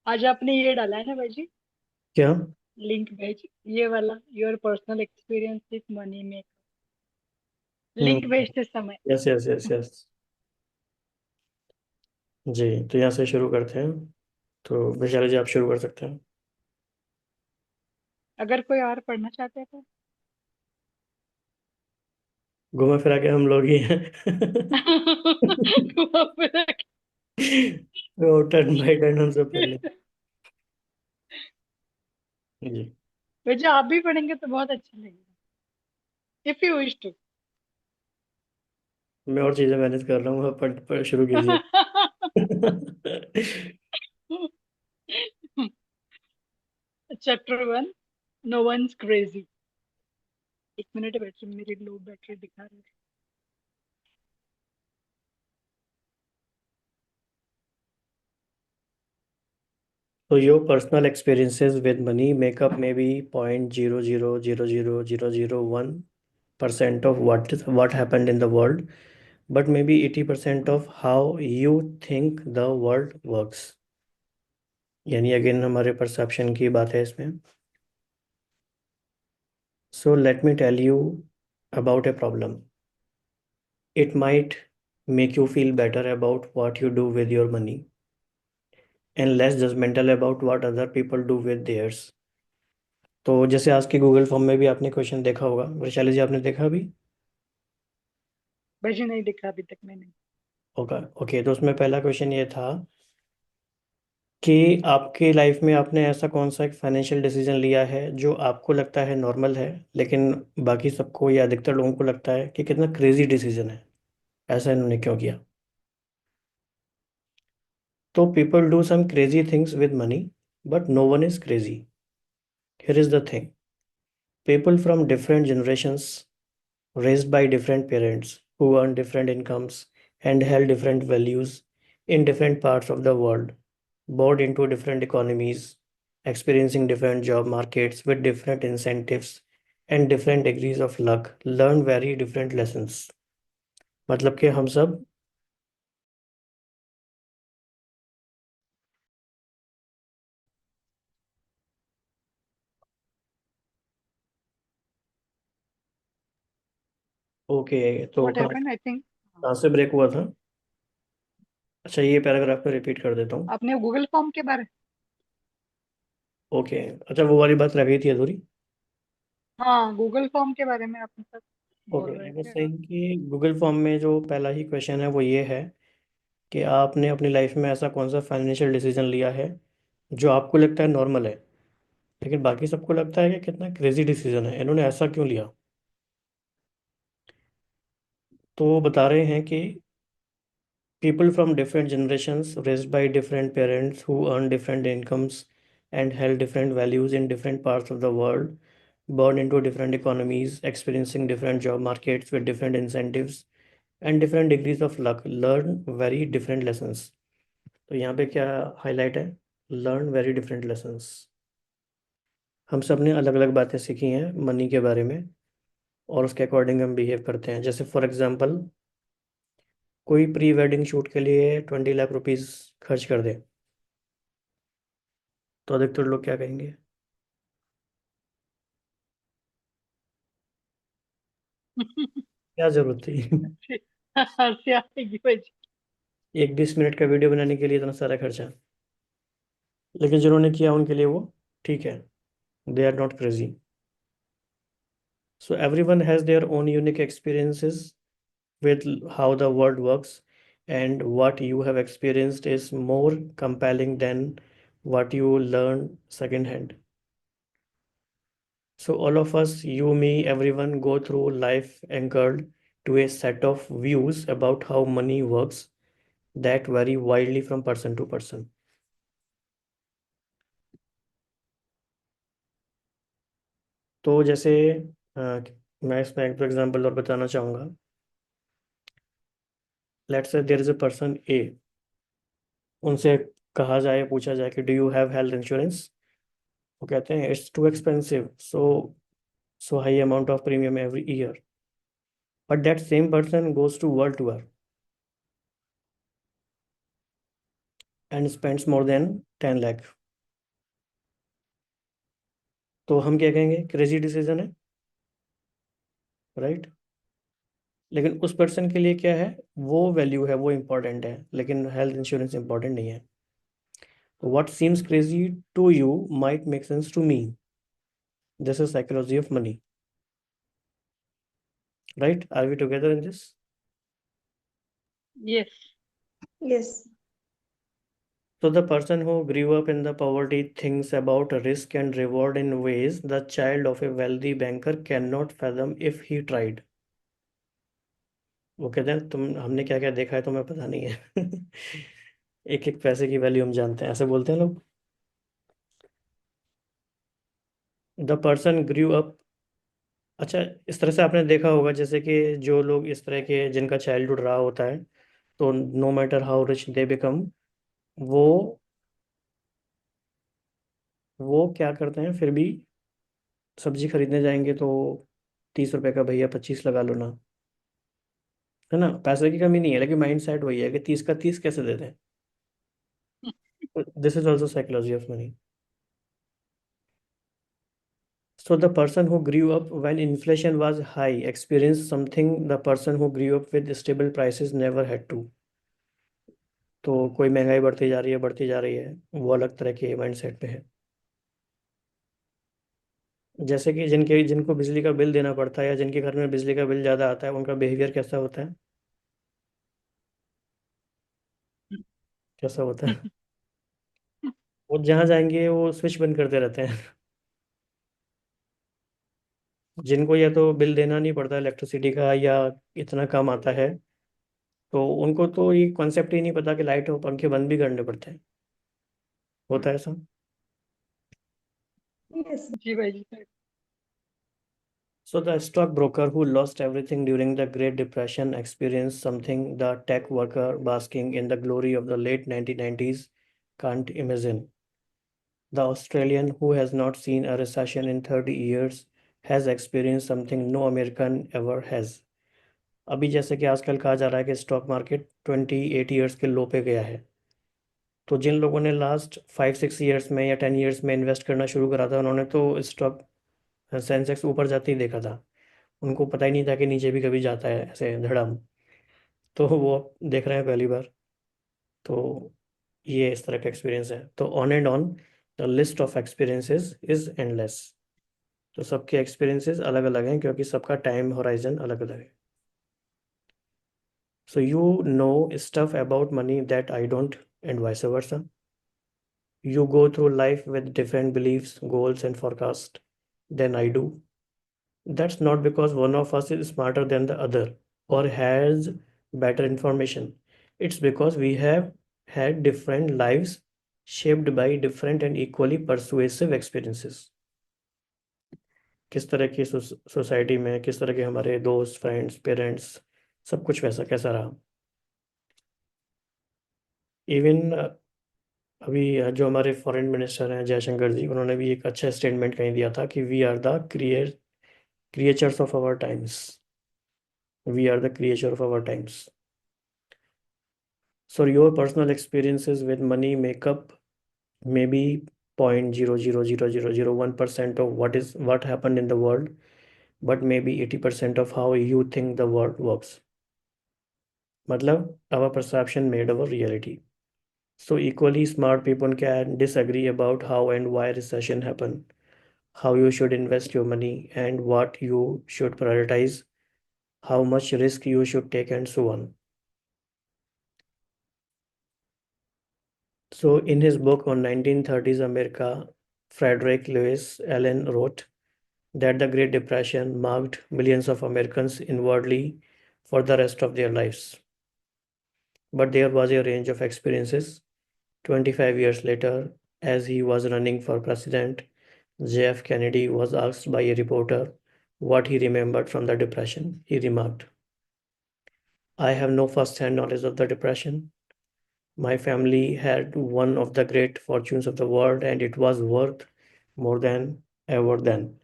आज आपने ये डाला है ना भाई जी, क्या? लिंक भेज, ये वाला, your personal experience with money में, लिंक हम्म। भेजते समय। Yes yes yes yes. जी, तो यहाँ से शुरू करते हैं। तो वैशाली जी, आप शुरू कर सकते हैं। अगर कोई और पढ़ना चाहते हैं तो। घुमा फिरा के हम लोग ही हैं। तो टर्न बाय टर्न हम सब पढ़ लेंगे। जी। वैसे आप भी पढ़ेंगे तो बहुत अच्छा लगेगा, इफ यू विश टू। मैं और चीज़ें मैनेज कर रहा हूँ, आप पढ़ शुरू कीजिए। Chapter one, no once crazy. एक मिनट बैटरी, मेरी लो बैटरी दिखा रही है। So your personal experiences with money make up maybe 0.0000001% of what happened in the world, but maybe 80% of how you think the world works. यानी again हमारे perception की बात है इसमें. So let me tell you about a problem. It might make you feel better about what you do with your money and less judgmental about what other people do with theirs. तो जैसे आज के Google form में भी आपने question देखा होगा, वैशाली जी आपने देखा अभी? भाई नहीं दिखा अभी तक मैंने। होगा, ओके। तो उसमें पहला क्वेश्चन ये था कि आपके लाइफ में आपने ऐसा कौन सा एक फाइनेंशियल डिसीजन लिया है जो आपको लगता है नॉर्मल है, लेकिन बाकी सबको या अधिकतर लोगों को लगता है कि कितना क्रेजी डिसीजन है, ऐसा इन्होंने क्यों किया? तो people do some crazy things with money, but no one is crazy. Here is the thing. People from different generations raised by different parents who earn different incomes and held different values in different parts of the world, born into different economies, experiencing different job markets with different incentives and different degrees of luck, learn very different lessons. मतलब कि हम सब. Okay, तो what कहाँ happened I think. कहाँ से break हुआ था? अच्छा, ये पैराग्राफ में रिपीट कर देता हूँ. आपने गूगल फॉर्म के बारे। ओके, अच्छा, वो वाली बात रह गई थी अधूरी. हाँ, गूगल फॉर्म के बारे में आपने सब ओके, बोल रहे आई वाज थे, हाँ। सेइंग कि गूगल फॉर्म में जो पहला ही क्वेश्चन है वो ये है कि आपने अपनी लाइफ में ऐसा कौन सा फाइनेंशियल डिसीजन लिया है जो आपको लगता है नॉर्मल है, लेकिन बाकी सबको लगता है कि कितना क्रेजी डिसीजन है, इन्होंने ऐसा क्यों लिया? तो वो बता रहे हैं कि people from different generations raised by different parents who earn different incomes and held different values in different parts of the world, born into different economies, experiencing different job markets with different incentives and different degrees of luck, learn very different lessons. तो यहाँ पे क्या highlight है? Learn very different lessons. हम सब ने अलग अलग बातें सीखी हैं मनी के बारे में, और उसके अकॉर्डिंग हम बिहेव करते हैं. जैसे फॉर एग्जांपल, कोई प्री वेडिंग शूट के लिए 20 लाख रुपीज़ खर्च कर दे, तो अधिकतर लोग क्या कहेंगे? क्या जरूरत थी? हंसी आएगी भाई जी। एक 20 मिनट का वीडियो बनाने के लिए इतना सारा खर्चा. लेकिन जिन्होंने किया उनके लिए वो ठीक है. They are not crazy. So everyone has their own unique experiences with how the world works, and what you have experienced is more compelling than what you learned secondhand. So all of us, you, me, everyone, go through life anchored to a set of views about how money works that vary widely from person to person. तो जैसे मैं इसमें एक example और बताना चाहूँगा. Let's say there is a person A. उनसे कहा जाए, पूछा जाए कि do you have health insurance? वो कहते हैं it's too expensive, so high amount of premium every year. But that same person goes to world tour, and spends more than 10 lakh, तो हम क्या कहेंगे? क्रेजी डिसीजन है, राइट? लेकिन उस पर्सन के लिए क्या है, वो वैल्यू है, वो इंपॉर्टेंट है, लेकिन हेल्थ इंश्योरेंस इंपॉर्टेंट नहीं है. What seems crazy to you might make sense to me. This is psychology of money, right? Are we together in this? Yes. Yes. So the person who grew up in the poverty thinks about risk and reward in ways the child of a wealthy banker cannot fathom if he tried. वो कहते हैं तुम, हमने क्या क्या देखा है तुम्हें पता नहीं है. एक एक पैसे की वैल्यू हम जानते हैं, ऐसे बोलते हैं लोग. The person grew up. अच्छा, इस तरह से आपने देखा होगा, जैसे कि जो लोग इस तरह के जिनका चाइल्डहुड रहा होता है, तो no matter how rich they become, वो वो क्या करते हैं फिर भी, सब्जी खरीदने जाएंगे तो 30 रुपए का भैया 25 लगा लो ना, है ना? पैसे की कमी नहीं है, लेकिन माइंड सेट वही है कि 30 का 30 कैसे दे दें. This is also psychology of money. So the person who grew up when inflation was high experienced something the person who grew up with stable prices never had to. तो कोई महंगाई बढ़ती जा रही है, वो अलग तरह के माइंडसेट पे है. जैसे कि जिनको बिजली का बिल देना पड़ता है, या जिनके घर में बिजली का बिल ज़्यादा आता है, उनका बिहेवियर कैसा होता है? कैसा होता है? वो जहाँ जाएंगे वो स्विच बंद करते रहते हैं. जिनको या तो बिल देना नहीं पड़ता इलेक्ट्रिसिटी का, या इतना कम आता है, तो उनको तो ये कॉन्सेप्ट ही नहीं पता कि लाइट और पंखे बंद भी करने पड़ते हैं. होता है ऐसा? Yes. जी भाई जी. So the stockbroker who lost everything during the Great Depression experienced something the tech worker basking in the glory of the late 1990s can't imagine. The Australian who has not seen a recession in 30 years has experienced something no American ever has. अभी जैसे कि आजकल कहा जा रहा है कि stock market 28 years के लो पे गया है, तो जिन लोगों ने लास्ट 5-6 ईयर्स में या 10 ईयर्स में इन्वेस्ट करना शुरू करा था, उन्होंने तो स्टॉक सेंसेक्स ऊपर जाते ही देखा था. उनको पता ही नहीं था कि नीचे भी कभी जाता है ऐसे धड़ाम. तो वो देख रहे हैं पहली बार. तो ये इस तरह का एक्सपीरियंस है. तो on and on, the list of experiences is endless. तो सबके एक्सपीरियंसेस अलग अलग हैं, क्योंकि सबका टाइम होराइजन अलग अलग है. So you know stuff about money that I don't, and vice versa. You go through life with different beliefs, goals, and forecasts than I do. That's not because one of us is smarter than the other or has better information. It's because we have had different lives shaped by different and equally persuasive experiences. किस तरह की society में, किस तरह के हमारे दोस्त, friends, parents, सब कुछ वैसा कैसा रहा. इवन अभी जो हमारे फॉरेन मिनिस्टर हैं जयशंकर जी, उन्होंने भी एक अच्छा स्टेटमेंट कहीं दिया था कि we are the creatures of our times. We are the creature of our times. So your personal experiences with money make up maybe 0.0000001% of what happened in the world, but maybe 80% of how you think the world works. मतलब our perception made our reality. So equally smart people can disagree about how and why recession happen, how you should invest your money, and what you should prioritize, how much risk you should take, and so on. So, in his book on 1930s America, Frederick Lewis Allen wrote that the Great Depression marked millions of Americans inwardly for the rest of their lives. But there was a range of experiences. 25 years later, as he was running for president, JF Kennedy was asked by a reporter what he remembered from the Depression. He remarked, I have no first hand knowledge of the Depression. My family had one of the great fortunes of the world, and it was worth more than ever then.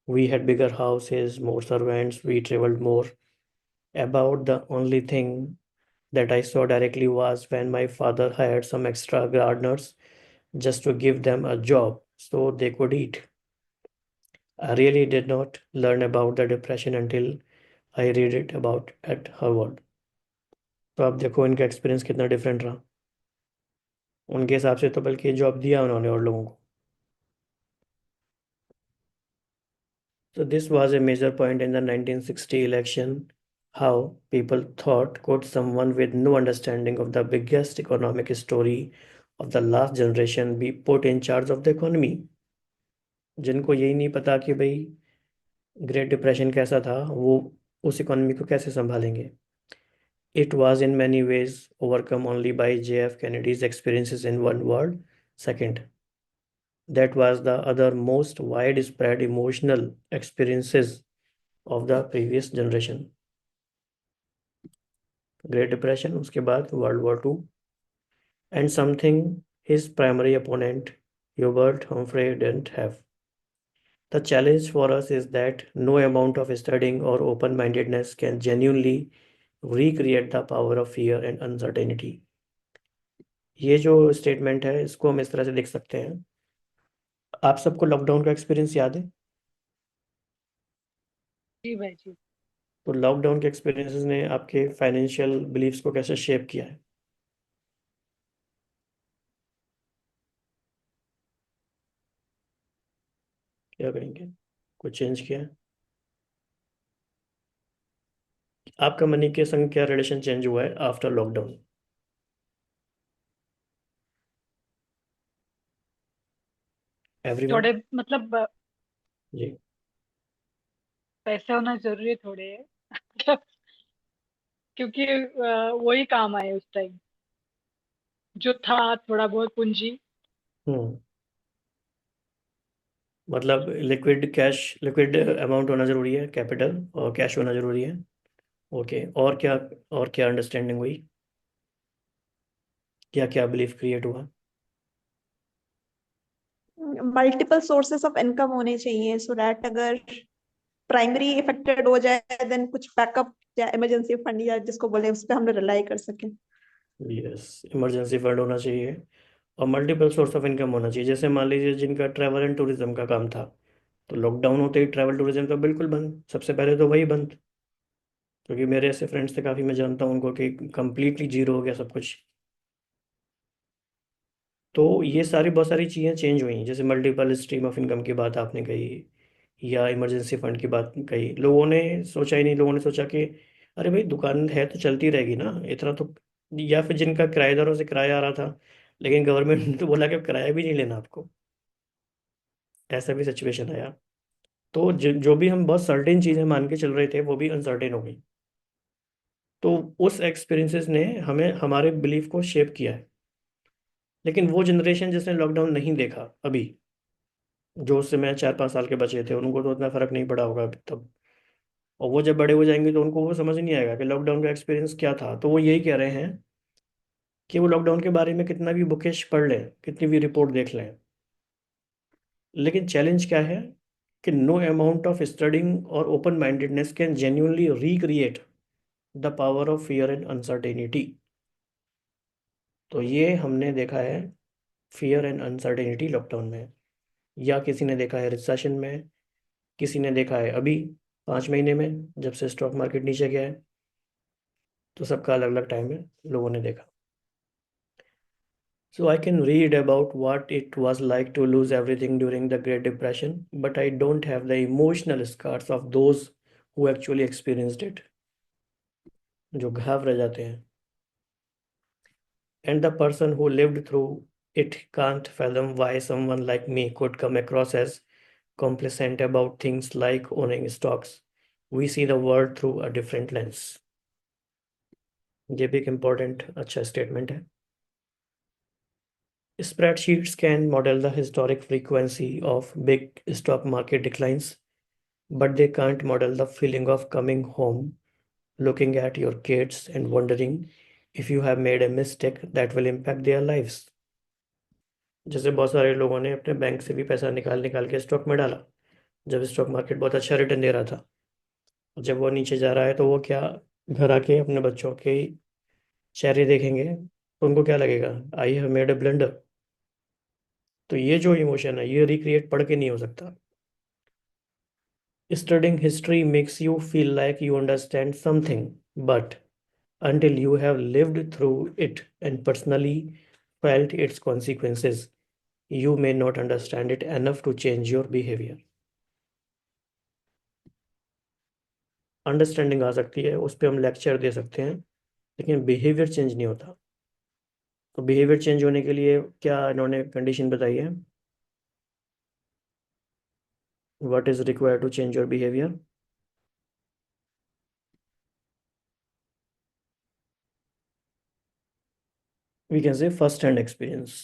We had bigger houses, more servants, we traveled more. About the only thing that I saw directly was when my father hired some extra gardeners just to give them a job so they could eat. I really did not learn about the depression until I read it about at Harvard. तो आप देखो इनका experience कितना different रहा। उनके हिसाब से तो बल्कि जॉब दिया उन्होंने और लोगों को। So this was a major point in the 1960 election, how people thought could someone with no understanding of the biggest economic story of the last generation be put in charge of the economy। जिनको यही नहीं पता कि भाई great depression कैसा था, वो उस इकोनॉमी को कैसे संभालेंगे। It was in many ways overcome only by JF Kennedy's experiences in one world. Second, that was the other most widespread emotional experiences of the previous generation। Great depression, उसके बाद world war 2, and something his primary opponent Hubert Humphrey didn't have। The challenge for us is that no amount of studying or open-mindedness can genuinely recreate the power of fear and uncertainty। ये जो statement है इसको हम इस तरह से देख सकते हैं। आप सबको लॉकडाउन का एक्सपीरियंस याद है? जी भाई जी। तो लॉकडाउन के एक्सपीरियंसेस ने आपके फाइनेंशियल बिलीफ्स को कैसे शेप किया है? क्या करेंगे? कुछ चेंज किया है? आपका मनी के संग क्या रिलेशन चेंज हुआ है आफ्टर लॉकडाउन? एवरीवन? थोड़े मतलब जी। पैसे होना जरूरी है थोड़े। क्योंकि वही काम आए उस टाइम, जो था थोड़ा बहुत पूंजी। हम्म। मतलब लिक्विड कैश, लिक्विड अमाउंट होना जरूरी है, कैपिटल और कैश होना जरूरी है। ओके, और क्या? और क्या अंडरस्टैंडिंग हुई? क्या क्या बिलीफ क्रिएट हुआ? मल्टीपल सोर्सेस ऑफ इनकम होने चाहिए सो दैट अगर प्राइमरी इफेक्टेड हो जाए देन कुछ बैकअप या इमरजेंसी फंड या जिसको बोले उस पर हम रिलाई कर सकें। यस, इमरजेंसी फंड होना चाहिए और मल्टीपल सोर्स ऑफ इनकम होना चाहिए। जैसे मान लीजिए जिनका ट्रैवल एंड टूरिज्म का काम था, तो लॉकडाउन होते ही ट्रैवल टूरिज्म तो बिल्कुल बंद, सबसे पहले तो वही बंद। क्योंकि मेरे ऐसे फ्रेंड्स थे काफ़ी, मैं जानता हूँ उनको कि कंप्लीटली जीरो हो गया सब कुछ। तो ये सारी बहुत सारी चीज़ें चेंज हुई, जैसे मल्टीपल स्ट्रीम ऑफ इनकम की बात आपने कही, या इमरजेंसी फंड की बात कही। लोगों ने सोचा ही नहीं, लोगों ने सोचा कि अरे भाई दुकान है तो चलती रहेगी ना इतना तो। या फिर जिनका किराएदारों से किराया आ रहा था, लेकिन गवर्नमेंट ने तो बोला कि अब किराया भी नहीं लेना आपको, ऐसा भी सिचुएशन आया। तो जो भी हम बहुत सर्टेन चीज़ें मान के चल रहे थे वो भी अनसर्टेन हो गई। तो उस एक्सपीरियंसेस ने हमें हमारे बिलीफ को शेप किया है। लेकिन वो जनरेशन जिसने लॉकडाउन नहीं देखा अभी, जो उस समय 4-5 साल के बच्चे थे, उनको तो उतना फर्क नहीं पड़ा होगा अभी तब। और वो जब बड़े हो जाएंगे तो उनको वो समझ नहीं आएगा कि लॉकडाउन का एक्सपीरियंस क्या था। तो वो यही कह रहे हैं कि वो लॉकडाउन के बारे में कितना भी बुकिश पढ़ लें, कितनी भी रिपोर्ट देख लें, लेकिन चैलेंज क्या है कि नो अमाउंट ऑफ स्टडिंग और open mindedness can genuinely recreate the power of fear and uncertainty. तो ये हमने देखा है, फियर एंड अनसर्टेनिटी लॉकडाउन में, या किसी ने देखा है रिसेशन में, किसी ने देखा है अभी 5 महीने में जब से स्टॉक मार्केट नीचे गया है। तो सबका अलग अलग टाइम है, लोगों ने देखा। So I can read about what it was like to lose everything during the Great Depression, but I don't have the emotional scars of those who actually experienced it, जो घाव रह जाते हैं। And the person who lived through it can't fathom why someone like me could come across as complacent about things like owning stocks। We see the world through a different lens। ये भी एक important अच्छा statement है। Spreadsheets can model the historic frequency of big stock market declines, but they can't model the feeling of coming home, looking at your kids and wondering if you have made a mistake that will impact their lives। जैसे बहुत सारे लोगों ने अपने bank से भी पैसा निकाल निकाल के स्टॉक में डाला, जब स्टॉक मार्केट बहुत अच्छा रिटर्न दे रहा था। जब वो नीचे जा रहा है तो वो क्या, घर आके अपने बच्चों के चेहरे देखेंगे तो उनको क्या लगेगा, I have made a blunder. तो ये जो इमोशन है ये रिक्रिएट पढ़ के नहीं हो सकता। Studying history makes you feel like you understand something, but until you have lived through it and personally felt its consequences, you may not understand it enough to change your behavior. Understanding आ सकती है, उस पर हम lecture दे सकते हैं, लेकिन behaviour change नहीं होता। तो बिहेवियर चेंज होने के लिए क्या इन्होंने कंडीशन बताई है? What is required to change your behaviour? We can say first hand experience.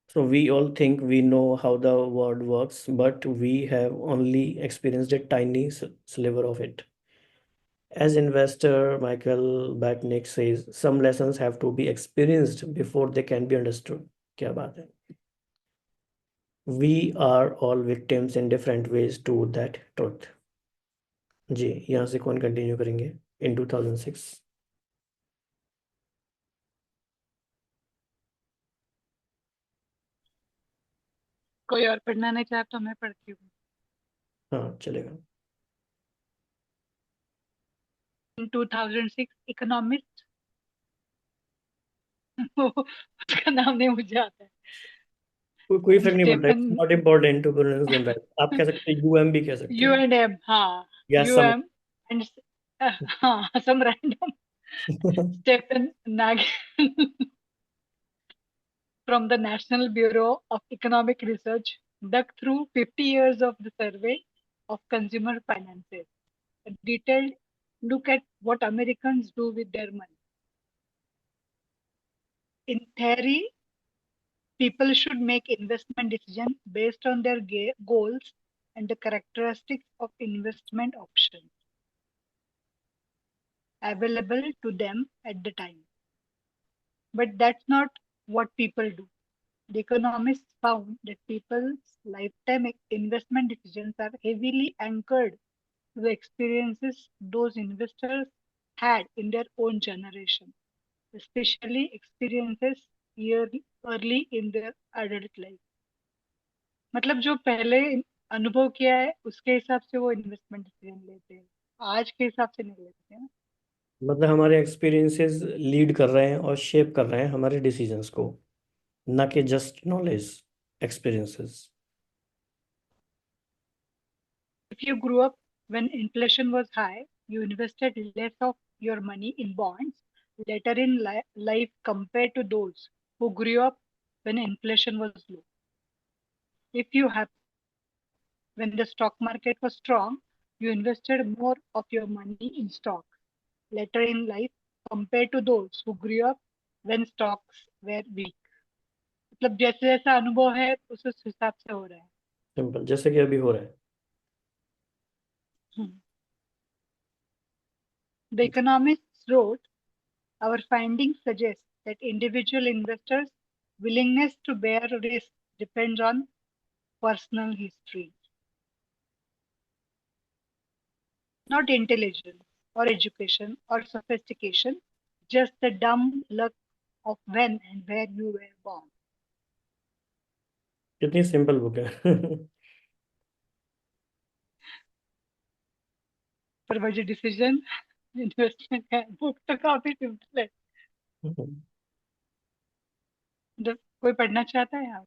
So we all think we know how the world works, but we have only experienced a tiny sliver of it. As investor Michael Batnick says, some lessons have to be experienced before they can be understood. क्या बात है? We are all victims in different ways to that truth. जी, यहाँ से कौन continue करेंगे? In 2006. कोई और पढ़ना नहीं चाहता तो मैं पढ़ती हूँ। हाँ चलेगा। In 2006, economist उसका नाम नहीं मुझे आता है। कोई फर्क नहीं पड़ता, Stefan it's not important to pronounce them right. आप कह सकते हैं यूएम भी कह सकते यू हैं, एंड एम, हाँ या यू सम। एम एंड हाँ सम रैंडम स्टेफन नाग from the National Bureau of Economic Research dug through 50 years of the survey of consumer finances. A detailed look at what Americans do with their money. In theory, people should make investment decisions based on their goals and the characteristics of investment options available to them at the time. But that's not what people do. The economists found that people's lifetime investment decisions are heavily anchored to the experiences those investors had in their own generation, especially experiences early in their adult life. मतलब जो पहले अनुभव किया है उसके हिसाब से वो इन्वेस्टमेंट डिसीजन लेते हैं, आज के हिसाब से नहीं लेते हैं। मतलब हमारे एक्सपीरियंसेस लीड कर रहे हैं और शेप कर रहे हैं हमारे डिसीजंस को, ना कि just knowledge, experiences. If you grew up when inflation was high, you invested less of your money in bonds later in life compared to those who grew up when inflation was low. If you have, when the stock market was strong, you invested more of your money in stocks later in life compared to those who grew up when stocks were weak. मतलब जैसे जैसा अनुभव है उस हिसाब से हो रहा है। सिंपल, जैसे कि अभी हो रहा है। The economists wrote, our findings suggest that individual investors' willingness to bear risk depends on personal history, not intelligence or education or sophistication, just the dumb luck of when and where you were born. कितनी simple book है। पर वो जो decision investment का book तो काफी simple है। जब कोई पढ़ना चाहता है यार।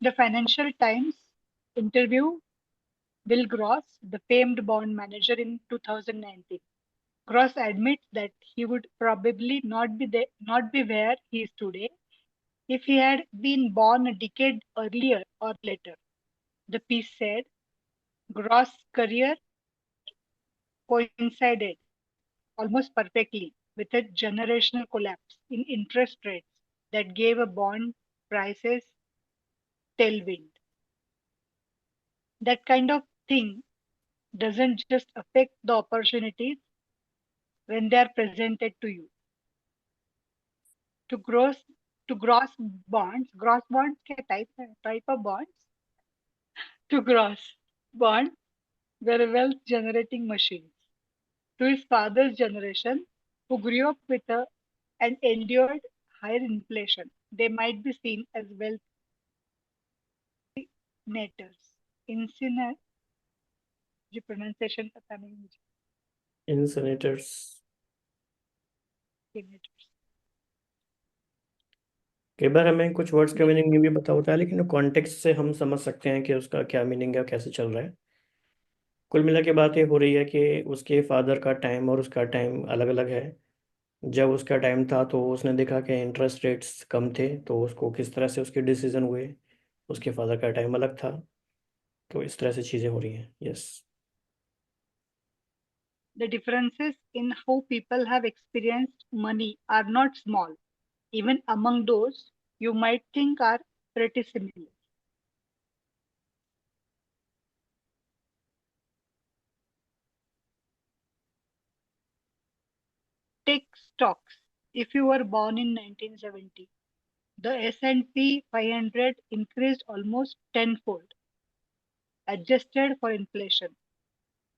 The Financial Times interview Bill Gross, the famed bond manager, in 2019. Gross admits that he would probably not be where he is today if he had been born a decade earlier or later. The piece said Gross' career coincided almost perfectly with a generational collapse in interest rates that gave a bond prices tailwind. That kind of thing doesn't just affect the opportunities when they are presented to you. To gross bonds, gross bonds क्या type of bonds? To Gross, bonds were wealth generating machines. To his father's generation, who grew up with and endured higher inflation, they might be seen as wealth nators. Incinerator, pronunciation पता नहीं मुझे. Incinerators. Incinators. कई बार हमें कुछ words का meaning नहीं भी पता होता है, लेकिन कॉन्टेक्स्ट से हम समझ सकते हैं कि उसका क्या मीनिंग है, कैसे चल रहा है. कुल मिला के बात ये हो रही है कि उसके फादर का टाइम और उसका टाइम अलग अलग है. जब उसका टाइम था तो उसने देखा कि इंटरेस्ट रेट्स कम थे, तो उसको किस तरह से उसके डिसीजन हुए. उसके फादर का टाइम अलग था, तो इस तरह से चीज़ें हो रही हैं. Yes. The differences in how people have experienced money are not small, even among those you might think are pretty similar. Take stocks. If you were born in 1970, the S&P 500 increased almost tenfold, adjusted for inflation.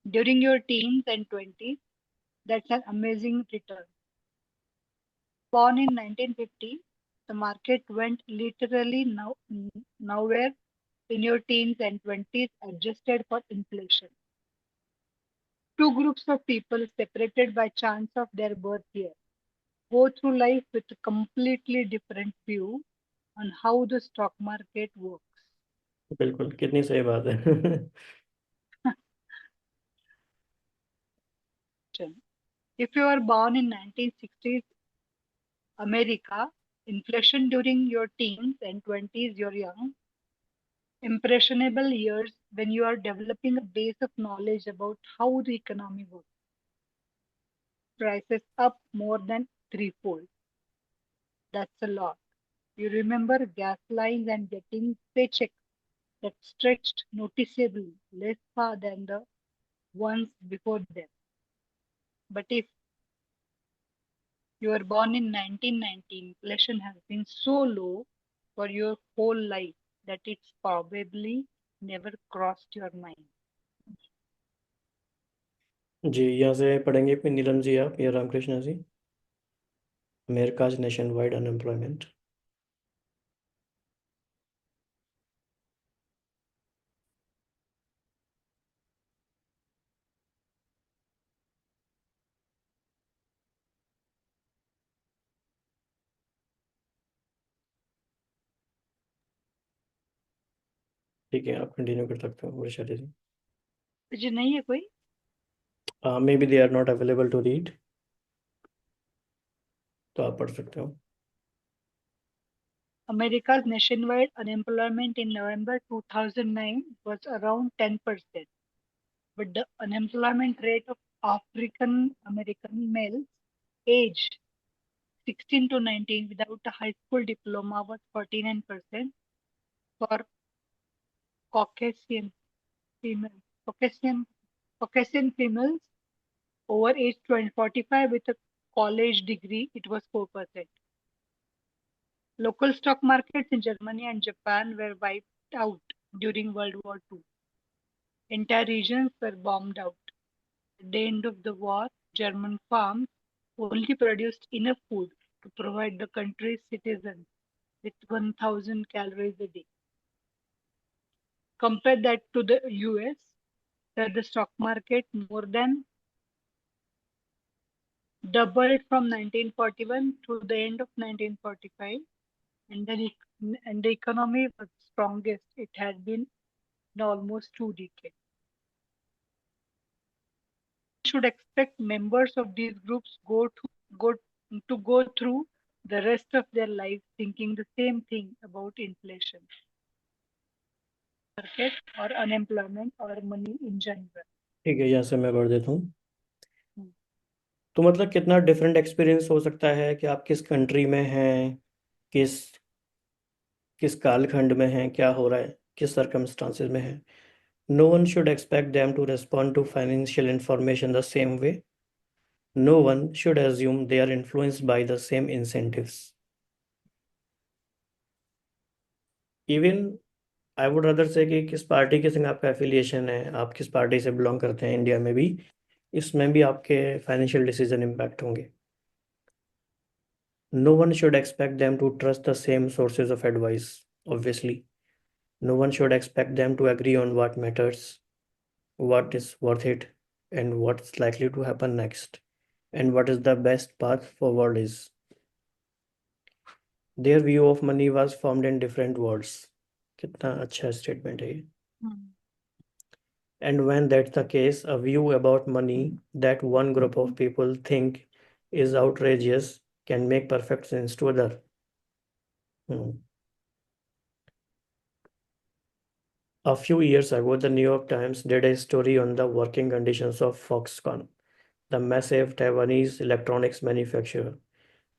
During your teens and 20s, that's an amazing return. Born in 1950, the market went literally nowhere in your teens and 20s, adjusted for inflation. Two groups of people separated by chance of their birth year go through life with a completely different view on how the stock market works. बिल्कुल, कितनी सही बात है. If you are born in 1960s America, inflation during your teens and 20s, your young, impressionable years when you are developing a base of knowledge about how the economy works. Prices up more than threefold. That's a lot. You remember gas lines and getting paychecks that stretched noticeably less far than the ones before them. But if you were born in 1990, inflation has been so low for your whole life that it's probably never crossed your mind. जी, यहाँ से पढ़ेंगे फिर नीलम जी आप या Ramakrishna ji. America's nationwide unemployment. ठीक है, आप continue कर सकते हो वर्षा जी. जी नहीं है कोई? Maybe they are not available to read, तो आप पढ़ सकते हो. America's nationwide unemployment in November 2009 was around 10%, but the unemployment rate of African American males aged 16 to 19 without a high school diploma was 49%. For Caucasian females, Caucasian females over age 45 with a college degree, it was 4%. Local stock markets in Germany and Japan were wiped out during World War II. Entire regions were bombed out. At the end of the war, German farms only produced enough food to provide the country's citizens with 1,000 calories a day. Compare that to the US, where the stock market more than doubled from 1941 to the end of 1945, and the economy was strongest it had been in almost 2 decades. Should expect members of these groups go through the rest of their lives thinking the same thing about inflation, market, or unemployment, or money in general. ठीक है, यहाँ से मैं पढ़ देता हूँ. हम्म, तो मतलब कितना डिफरेंट एक्सपीरियंस हो सकता है कि आप किस कंट्री में हैं, किस किस कालखंड में हैं, क्या हो रहा है, किस सर्कमस्टांसेस में हैं. No one should expect them to respond to financial information the same way. No one should assume they are influenced by the same incentives. Even I would rather say कि किस पार्टी के संग आपका affiliation है, आप किस party से belong करते हैं इंडिया में भी, इसमें भी आपके फाइनेंशियल डिसीजन इम्पैक्ट होंगे. No one should expect them to trust the same sources of advice, obviously. No one should expect them to agree on what matters, what is worth it, and what's likely to happen next, and what is the best path forward is. Their view of money was formed in different worlds. कितना अच्छा statement है ये. And when that's the case, a view about money that one group of people think is outrageous can make perfect sense to other. A few years ago, the New York Times did a story on the working conditions of Foxconn, the massive Taiwanese electronics manufacturer.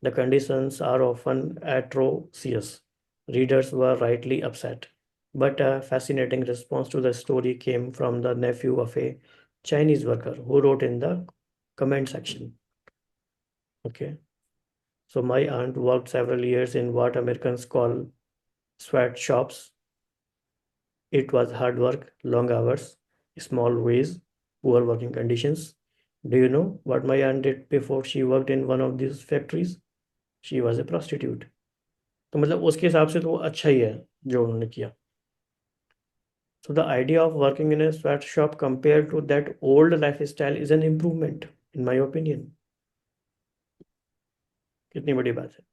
The conditions are often atrocious. Readers were rightly upset. But a fascinating response to the story came from the nephew of a Chinese worker who wrote in the comment section. Okay. So my aunt worked several years in what Americans call sweatshops. It was hard work, long hours, small ways, poor working conditions. Do you know what my aunt did before she worked in one of these factories? She was a prostitute. तो मतलब उसके हिसाब से तो वो अच्छा ही है जो उन्होंने किया. So the idea of working in a sweatshop compared to that old lifestyle is an improvement, in my opinion. कितनी बड़ी बात है.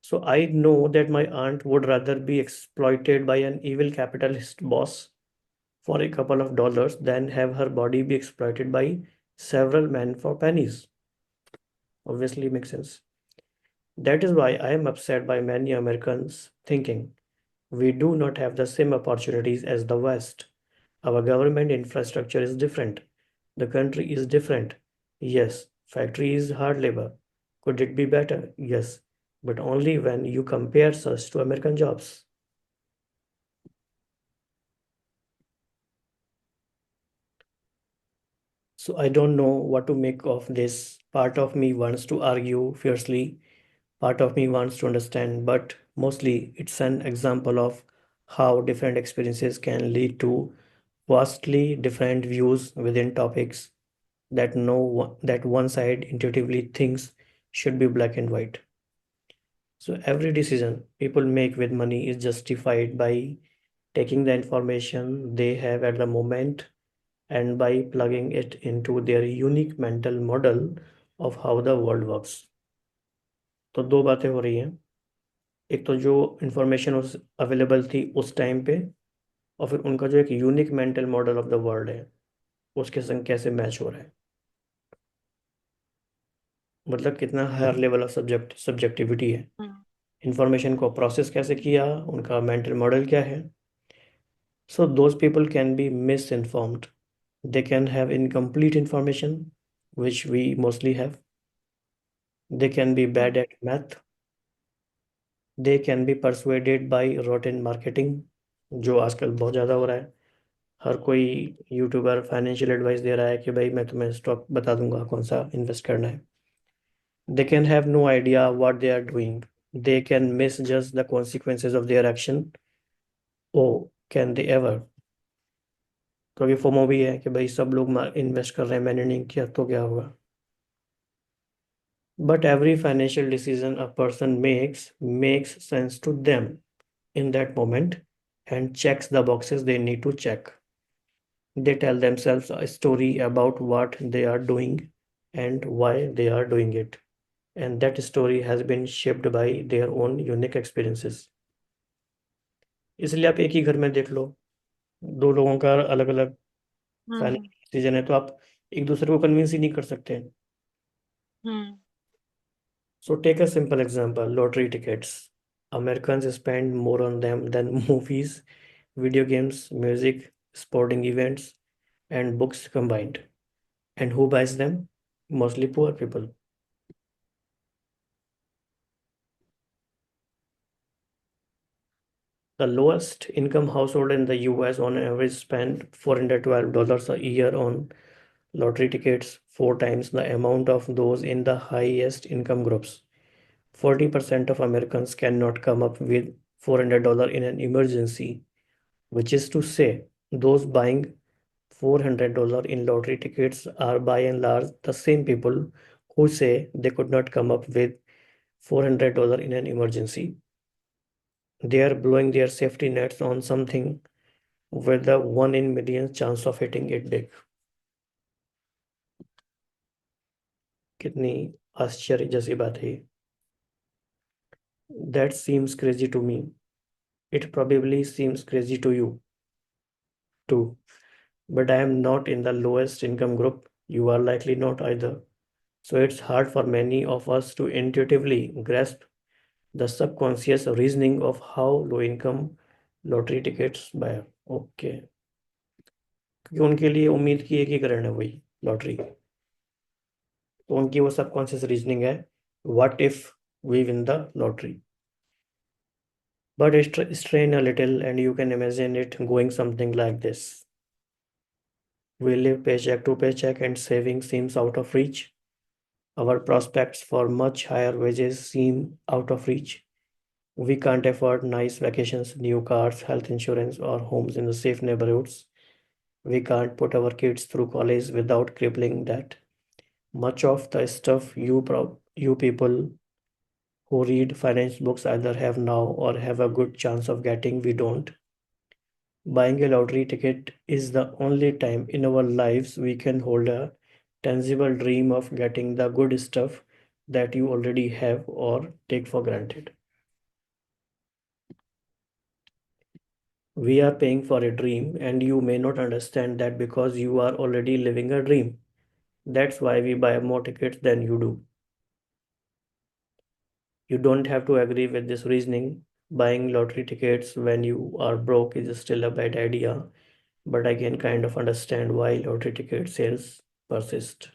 So I know that my aunt would rather be exploited by an evil capitalist boss for a couple of dollars than have her body be exploited by several men for pennies. Obviously makes sense. That is why I am upset by many Americans thinking we do not have the same opportunities as the West. Our government infrastructure is different. The country is different. Yes, factory is hard labor. Could it be better? Yes, but only when you compare us to American jobs. So I don't know what to make of this. Part of me wants to argue fiercely, part of me wants to understand, but mostly it's an example of how different experiences can lead to vastly different views within topics that that one side intuitively thinks should be black and white. So every decision people make with money is justified by taking the information they have at the moment and by plugging it into their unique mental model of how the world works. तो दो बातें हो रही हैं. एक तो जो information उस अवेलेबल थी उस टाइम पे, और फिर उनका जो एक unique mental model of the world है उसके संग कैसे मैच हो रहा है. मतलब कितना हायर लेवल ऑफ सब्जेक्टिविटी है. इंफॉर्मेशन को प्रोसेस कैसे किया, उनका मेंटल मॉडल क्या है. So those people can be miss informed. They can have incomplete information, which we mostly have. They can be bad at math. They can be persuaded by rotten marketing, जो आजकल बहुत ज़्यादा हो रहा है. हर कोई यूट्यूबर फाइनेंशियल एडवाइस दे रहा है कि भाई मैं तुम्हें स्टॉक बता दूंगा कौन सा इन्वेस्ट करना है. They can have no idea what they are doing. They can misjudge the consequences of their action. Oh, can they ever? तो अभी फोमो भी है कि भाई सब लोग इन्वेस्ट कर रहे हैं, मैंने नहीं किया तो क्या होगा. But every financial decision a person makes sense to them in that moment and checks the boxes they need to check. They tell themselves a story about what they are doing and why they are doing it. And that story has been shaped by their own unique experiences. इसलिए आप एक ही घर में देख लो, दो लोगों का अलग अलग फाइनेंशियल डिसीजन है तो आप एक दूसरे को कन्विंस ही नहीं कर सकते. So take a simple example, lottery tickets. Americans spend more on them than movies, video games, music, sporting events, and books combined. And who buys them? Mostly poor people. The lowest income household in the US on average spend $412 a year on lottery tickets, 4 times the amount of those in the highest income groups. 40% of Americans cannot come up with $400 in an emergency, which is to say, those buying $400 in lottery tickets are by and large the same people who say they could not come up with $400 in an emergency. They are blowing their safety nets on something with a 1 in million chance of hitting it big. कितनी आश्चर्य जैसी बात है ये. That seems crazy to me. It probably seems crazy to you too. But I am not in the lowest income group. You are likely not either. So it's hard for many of us to intuitively grasp the subconscious reasoning of how low income lottery tickets buy. Okay. क्योंकि उनके लिए उम्मीद की एक ही कारण है, वही lottery. तो उनकी वो सबकॉन्शियस रीजनिंग है, what if we win the lottery. But strain a little and you can imagine it going something like this. We live paycheck to paycheck and saving seems out of reach. Our prospects for much higher wages seem out of reach. We can't afford nice vacations, new cars, health insurance, or homes in the safe neighborhoods. We can't put our kids through college without crippling debt. Much of the stuff you people who read finance books either have now or have a good chance of getting, we don't. Buying a lottery ticket is the only time in our lives we can hold a tangible dream of getting the good stuff that you already have or take for granted. We are paying for a dream, and you may not understand that because you are already living a dream. That's why we buy more tickets than you do. You don't have to agree with this reasoning. Buying lottery tickets when you are broke is still a bad idea, but I can kind of understand why lottery ticket sales persist.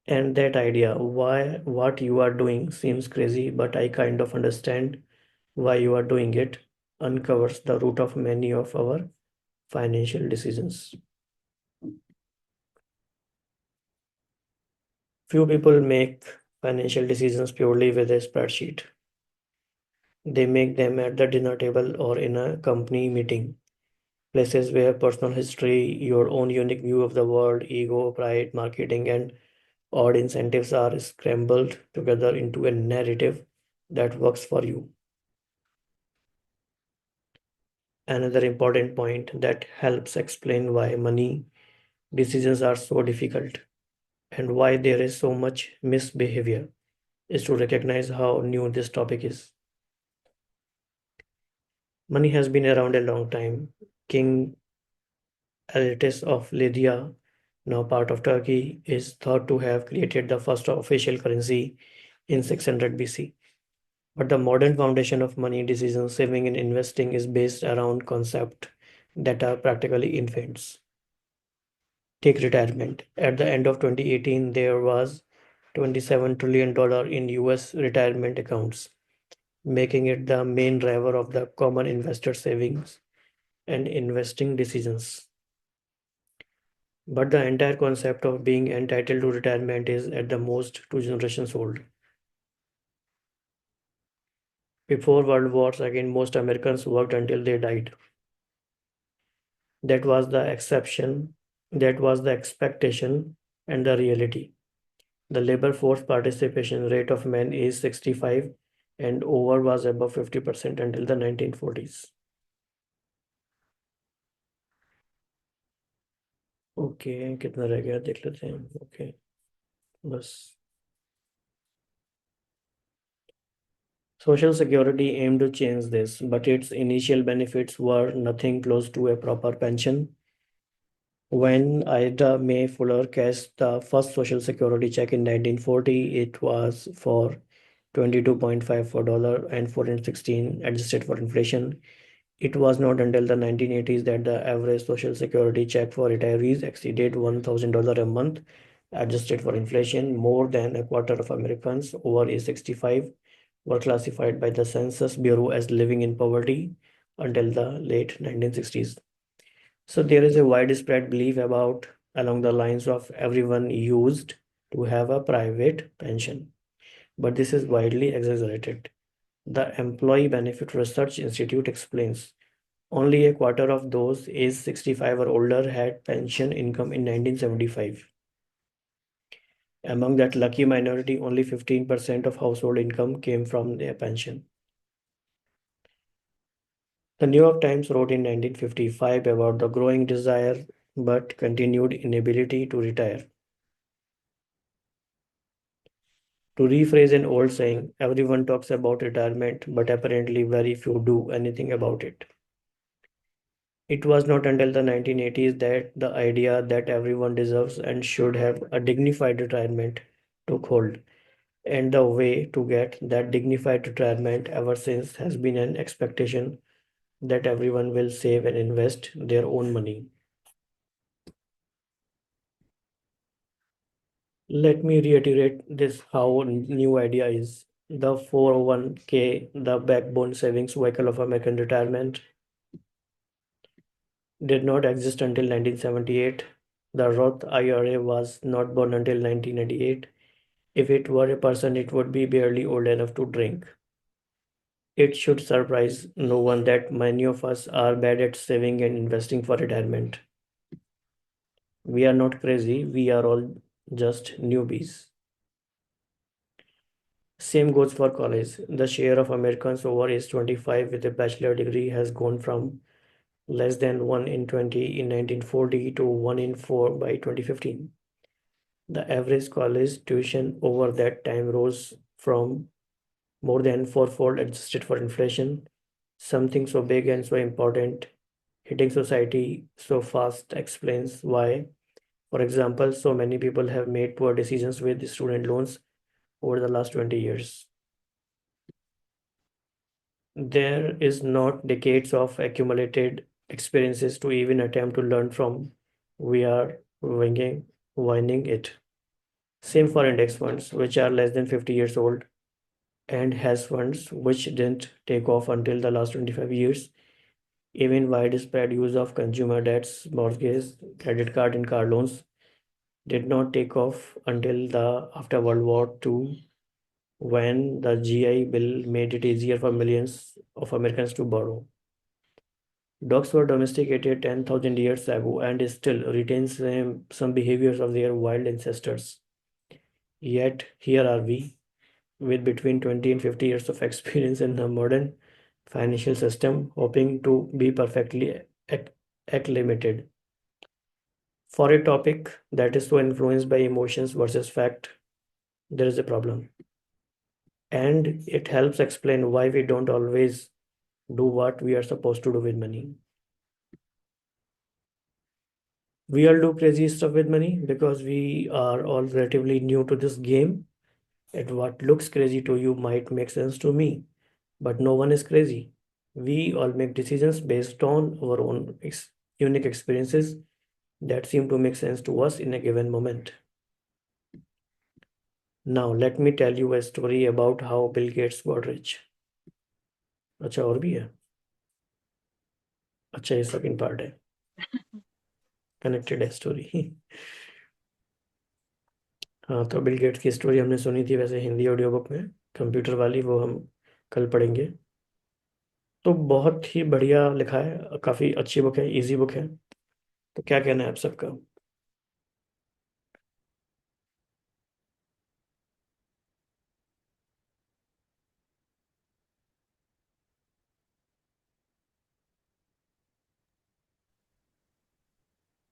And that idea, why what you are doing seems crazy, but I kind of understand why you are doing it, uncovers the root of many of our financial decisions. Few people make financial decisions purely with a spreadsheet. They make them at the dinner table or in a company meeting, places where personal history, your own unique view of the world, ego, pride, marketing, and odd incentives are scrambled together into a narrative that works for you. Another important point that helps explain why money decisions are so difficult and why there is so much misbehavior is to recognize how new this topic is. Money has been around a long time. King Aretas of Lydia, now part of Turkey, is thought to have created the first official currency in 600 BC. But the modern foundation of money decision, saving and investing is based around concepts that are practically infants. Take retirement. At the end of 2018, there was $27 trillion in US retirement accounts, making it the main driver of the common investor savings and investing decisions. But the entire concept of being entitled to retirement is at the most 2 generations old. Before World Wars, again, most Americans worked until they died. That was the exception, that was the expectation and the reality. The labor force participation rate of men is 65 and over was above 50% until the 1940s. Okay, कितना रह गया देख लेते हैं. Okay, बस. Social Security aimed to change this, but its initial benefits were nothing close to a proper pension. When Ida May Fuller cashed the first Social Security check in 1940, it was for $22.54 and 416 adjusted for inflation. It was not until the 1980s that the average Social Security check for retirees exceeded $1,000 a month, adjusted for inflation. More than a quarter of Americans over age 65 were classified by the Census Bureau as living in poverty until the late 1960s. So there is a widespread belief along the lines of everyone used to have a private pension. but this is widely exaggerated. The Employee Benefit Research Institute explains only a quarter of those aged 65 or older had pension income in 1975. Among that lucky minority, only 15% of household income came from their pension. The New York Times wrote in 1955 about the growing desire but continued inability to retire. To rephrase an old saying, everyone talks about retirement, but apparently very few do anything about it. It was not until the 1980s that the idea that everyone deserves and should have a dignified retirement took hold. And the way to get that dignified retirement ever since has been an expectation that everyone will save and invest their own money. Let me reiterate this how new idea is. The 401k, the backbone savings vehicle of American retirement, did not exist until 1978. The Roth IRA was not born until 1998. If it were a person, it would be barely old enough to drink. It should surprise no one that many of us are bad at saving and investing for retirement. We are not crazy, we are all just newbies. Same goes for college. The share of Americans over age 25 with a bachelor degree has gone from less than 1 in 20 in 1940 to 1 in 4 by 2015. The average college tuition over that time rose from more than fourfold adjusted for inflation. Something so big and so important hitting society so fast explains why, for example, so many people have made poor decisions with student loans over the last 20 years. There is not decades of accumulated experiences to even attempt to learn from. We are winging it. Same for index funds, which are less than 50 years old, and hedge funds, which didn't take off until the last 25 years. Even widespread use of consumer debts, mortgages, credit card, and car loans did not take off until after World War II, when the GI Bill made it easier for millions of Americans to borrow. Dogs were domesticated 10,000 years ago and still retain some behaviors of their wild ancestors. Yet here are we, with between 20 and 50 years of experience in the modern financial system, hoping to be perfectly acclimated. For a topic that is so influenced by emotions versus fact, there is a problem. And it helps explain why we don't always do what we are supposed to do with money. We all do crazy stuff with money because we are all relatively new to this game. And what looks crazy to you might make sense to me, but no one is crazy. We all make decisions based on our own unique experiences that seem to make sense to us in a given moment. Now, let me tell you a story about how Bill Gates got rich. अच्छा और भी है अच्छा ये second part है connected है story हाँ तो बिल गेट्स की स्टोरी हमने सुनी थी वैसे हिंदी ऑडियो बुक में कंप्यूटर वाली वो हम कल पढ़ेंगे तो बहुत ही बढ़िया लिखा है काफ़ी अच्छी बुक है इजी बुक है तो क्या कहना है आप सबका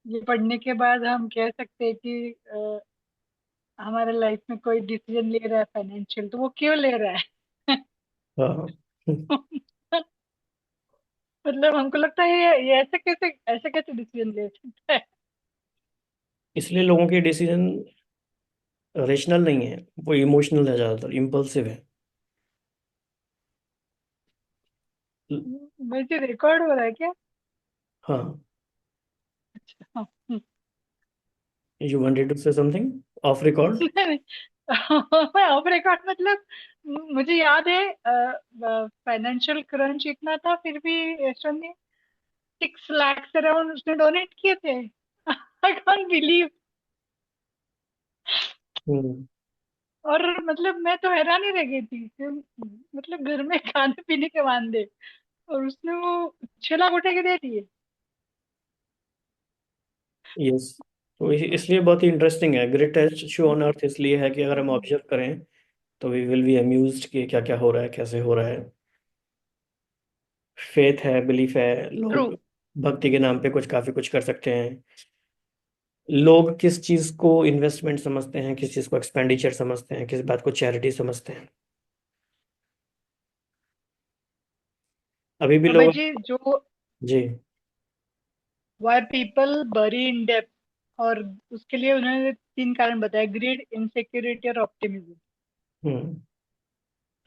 ये पढ़ने के बाद हम कह सकते हैं कि हमारे लाइफ में कोई डिसीजन ले रहा है फाइनेंशियल, तो वो क्यों ले रहा है? हाँ मतलब हमको लगता है ये ऐसे कैसे डिसीजन ले सकता है? इसलिए लोगों के डिसीजन रेशनल नहीं है वो इमोशनल है ज़्यादातर इम्पल्सिव है मुझे रिकॉर्ड हो रहा है क्या? हाँ अच्छा, हाँ, you wanted to say something off record off record मतलब मुझे याद है फाइनेंशियल क्रंच इतना था, फिर भी यशवंत ने 6 लाख अराउंड उसने डोनेट किए थे। I can't believe. और मतलब मैं तो हैरान ही रह गई थी कि मतलब घर में खाने पीने के वांदे, और उसने वो 6 लाख उठा के दे दिए। यस, तो इसलिए बहुत ही इंटरेस्टिंग है। ग्रेटेस्ट शो ऑन अर्थ इसलिए है कि अगर हम ऑब्जर्व करें तो वी विल बी अम्यूज्ड कि क्या क्या हो रहा है, कैसे हो रहा है। फेथ है, बिलीफ है, ट्रू। लोग भक्ति के नाम पे कुछ काफी कुछ कर सकते हैं। लोग किस चीज को इन्वेस्टमेंट समझते हैं, किस चीज को एक्सपेंडिचर समझते हैं, किस बात को चैरिटी समझते हैं। अभी भी अबे लोग। जी, जो जी। वाई पीपल बरी इन डेप्थ, और उसके लिए उन्होंने 3 कारण बताया: ग्रीड, इनसिक्योरिटी और ऑप्टिमिज्म। हम्म।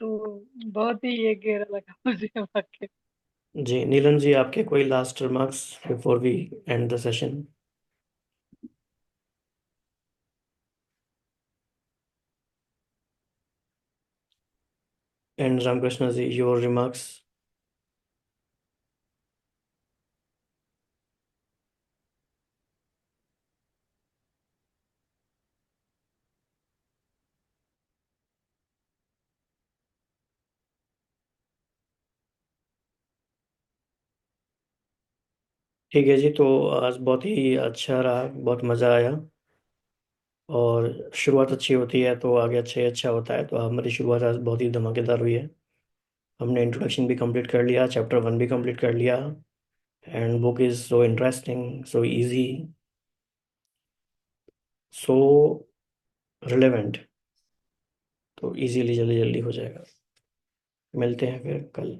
तो बहुत ही ये गहरा लगा मुझे वाक्य। जी नीलन जी, आपके कोई last remarks before we end the session? And Ramakrishna ji, your remarks? ठीक है जी, तो आज बहुत ही अच्छा रहा, बहुत मज़ा आया। और शुरुआत अच्छी होती है तो आगे अच्छा ही अच्छा होता है। तो हमारी शुरुआत आज बहुत ही धमाकेदार हुई है। हमने इंट्रोडक्शन भी कंप्लीट कर लिया, चैप्टर 1 भी कंप्लीट कर लिया। And book is so interesting, so easy, so relevant. तो इजीली जल्दी जल्दी हो जाएगा। मिलते हैं फिर कल।